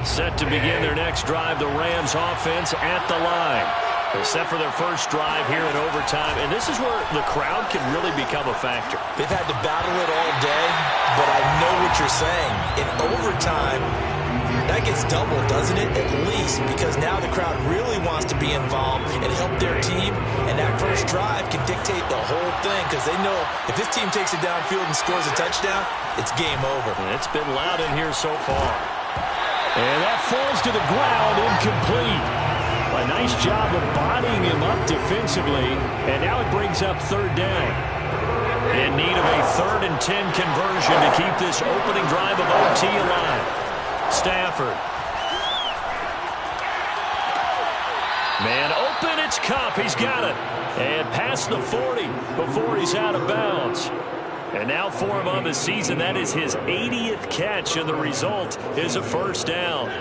Set to begin their next drive, the Rams offense at the line. They're set for their first drive here in overtime, and this is where the crowd can really become a factor. They've had to battle it all day, but I know what you're saying. In overtime, that gets doubled, doesn't it? At least, because now the crowd really wants to be involved and help their team, and that first drive can dictate the whole thing because they know if this team takes it downfield and scores a touchdown, it's game over. And it's been loud in here so far. And that falls to the ground, incomplete. A nice job of bodying him up defensively, and now it brings up third down. In need of a 3rd and 10 conversion to keep this opening drive of OT alive. Stafford. Man open, it's Kupp. He's got it. And past the 40 before he's out of bounds. And now for him on the season, that is his 80th catch, and the result is a first down.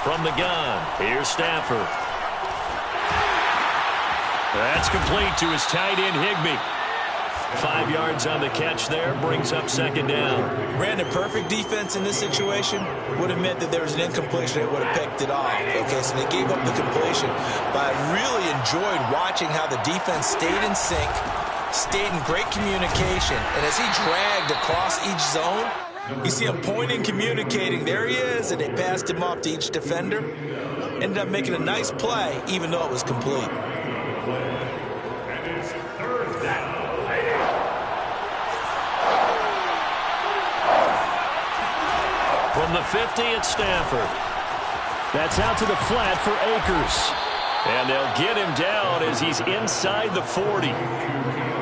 From the gun, here's Stafford. That's complete to his tight end, Higbee. 5 yards on the catch there, brings up second down. Ran a perfect defense in this situation. Would have meant that there was an incompletion. They would have picked it off. Okay, so they gave up the completion. But I really enjoyed watching how the defense stayed in sync, stayed in great communication. And as he dragged across each zone, you see him pointing, communicating. There he is, and they passed him off to each defender. Ended up making a nice play, even though it was complete. And it's third down. From the 50 at Stafford. That's out to the flat for Akers. And they'll get him down as he's inside the 40.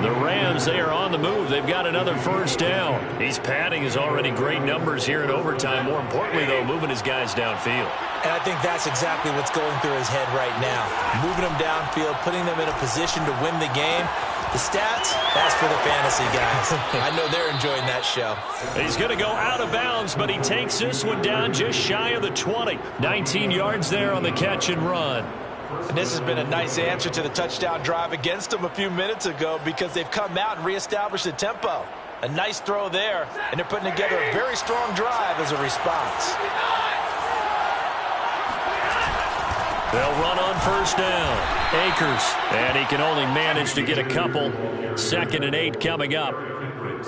The Rams, they are on the move. They've got another first down. He's padding his already great numbers here in overtime. More importantly, though, moving his guys downfield. And I think that's exactly what's going through his head right now. Moving them downfield, putting them in a position to win the game. The stats, that's for the fantasy guys. I know they're enjoying that show. He's going to go out of bounds, but he takes this one down just shy of the 20. 19 yards there on the catch and run. And this has been a nice answer to the touchdown drive against them a few minutes ago because they've come out and reestablished the tempo. A nice throw there, and they're putting together a very strong drive as a response. They'll run on first down. Akers, and he can only manage to get a couple. 2nd and 8 coming up.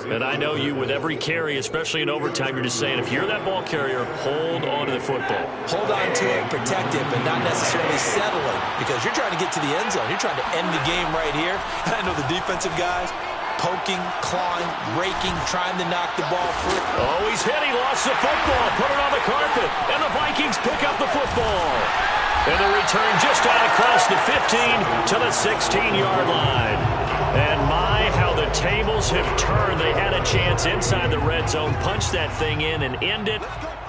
And I know you, with every carry, especially in overtime, you're just saying, if you're that ball carrier, hold on to the football. Hold on to it, protect it, but not necessarily settling, because you're trying to get to the end zone. You're trying to end the game right here. I know the defensive guys, poking, clawing, raking, trying to knock the ball free. Oh, he's hit. He lost the football. Put it on the carpet. And the Vikings pick up the football. And the return just out across the 15 to the 16-yard line. And my, how the tables have turned. They had a chance inside the red zone, punch that thing in and end it.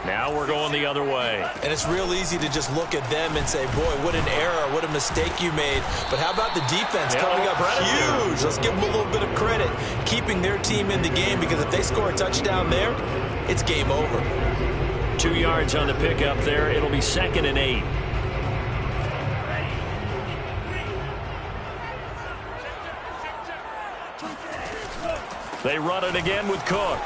Now we're going the other way. And it's real easy to just look at them and say, boy, what an error, what a mistake you made. But how about the defense coming up huge? Let's give them a little bit of credit, keeping their team in the game, because if they score a touchdown there, it's game over. 2 yards on the pickup there. It'll be 2nd and 8. They run it again with Cook.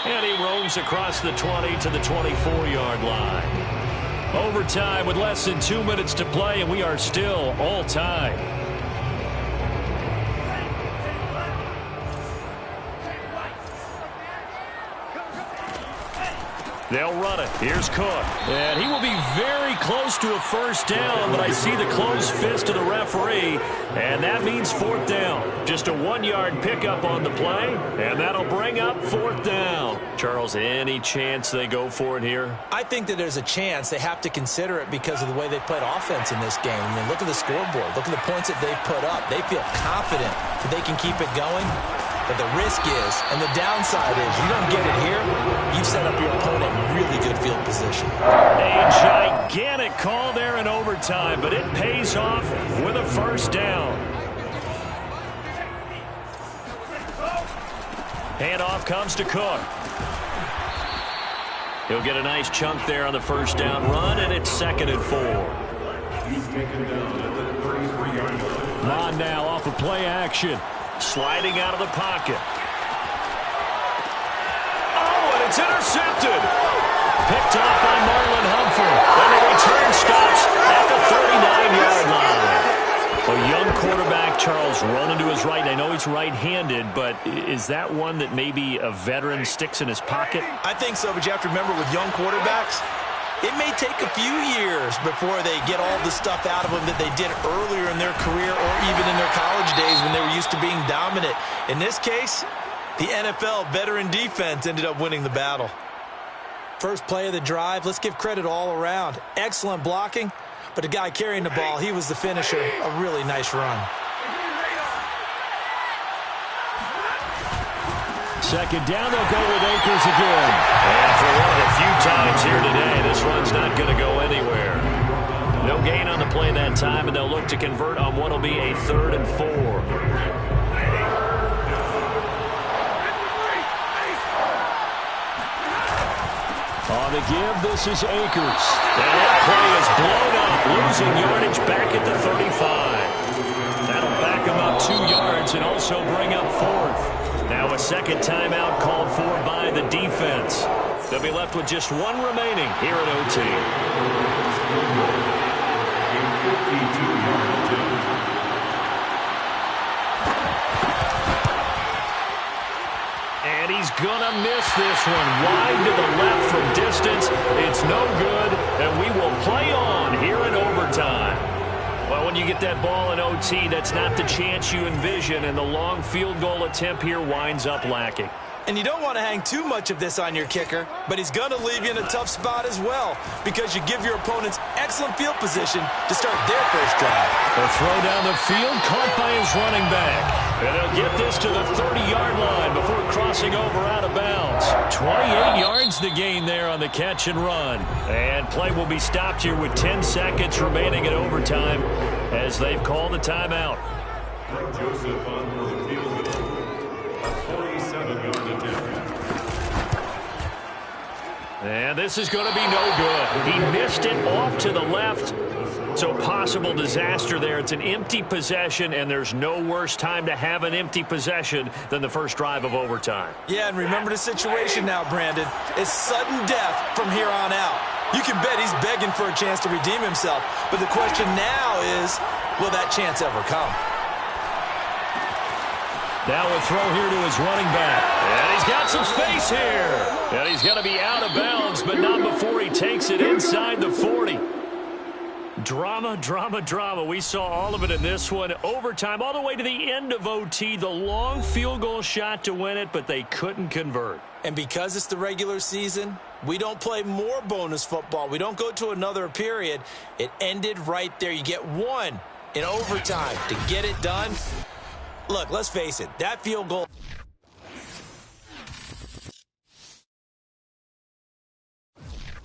And he roams across the 20 to the 24-yard line. Overtime with less than 2 minutes to play, and we are still all tied. They'll run it. Here's Cook. And he will be very close to a first down, but I see the closed fist of the referee, and that means fourth down. Just a 1-yard pickup on the play, and that'll bring up fourth down. Charles, any chance they go for it here? I think that there's a chance. They have to consider it because of the way they played offense in this game. I mean, look at the scoreboard. Look at the points that they've put up. They feel confident that they can keep it going. But the risk is, and the downside is, you don't get it here, you've set up your opponent in really good field position. A gigantic call there in overtime, but it pays off with a first down. Handoff comes to Cook. He'll get a nice chunk there on the first down run, and it's 2nd and 4. He's taken down at the 33-yard line. On now off of play action. Sliding out of the pocket. Oh, and it's intercepted. Picked off by Marlon Humphrey. And the return stops at the 39-yard line. A young quarterback, Charles, running to his right. I know he's right-handed, but is that one that maybe a veteran sticks in his pocket? I think so, but you have to remember with young quarterbacks, it may take a few years before they get all the stuff out of them that they did earlier in their career or even in their college days when they were used to being dominant. In this case, the NFL veteran defense ended up winning the battle. First play of the drive, let's give credit all around. Excellent blocking, but the guy carrying the ball, he was the finisher. A really nice run. Second down, they'll go with Akers again. And for one of the few times here today, this run's not going to go anywhere. No gain on the play that time, and they'll look to convert on what will be a 3rd and 4. On the give, this is Akers. And that play is blown up, losing yardage back at the 35. That'll back him up 2 yards and also bring up 4th. Now a second timeout called for by the defense. They'll be left with just 1 remaining here at OT. And he's going to miss this one. Wide to the left from distance. It's no good, and we will play on here in overtime. Well, when you get that ball in OT, that's not the chance you envision, and the long field goal attempt here winds up lacking. And you don't want to hang too much of this on your kicker, but he's going to leave you in a tough spot as well because you give your opponents excellent field position to start their first drive. A throw down the field, caught by his running back. And they'll get this to the 30-yard line before crossing over out of bounds. 28 yards the gain there on the catch and run. And play will be stopped here with 10 seconds remaining in overtime as they've called the timeout. Joseph on for the field goal. A 47-yard attempt. And this is going to be no good. He missed it off to the left. So possible disaster there. It's an empty possession, and there's no worse time to have an empty possession than the first drive of overtime. Yeah, and remember the situation now, Brandon. It's sudden death from here on out. You can bet he's begging for a chance to redeem himself. But the question now is, will that chance ever come? Now a throw here to his running back. And he's got some space here. And he's going to be out of bounds, but not before he takes it inside the 40. Drama, drama, drama. We saw all of it in this one. Overtime, all the way to the end of OT. The long field goal shot to win it, but they couldn't convert. And because it's the regular season, we don't play more bonus football. We don't go to another period. It ended right there. You get 1 in overtime to get it done. Look, let's face it, that field goal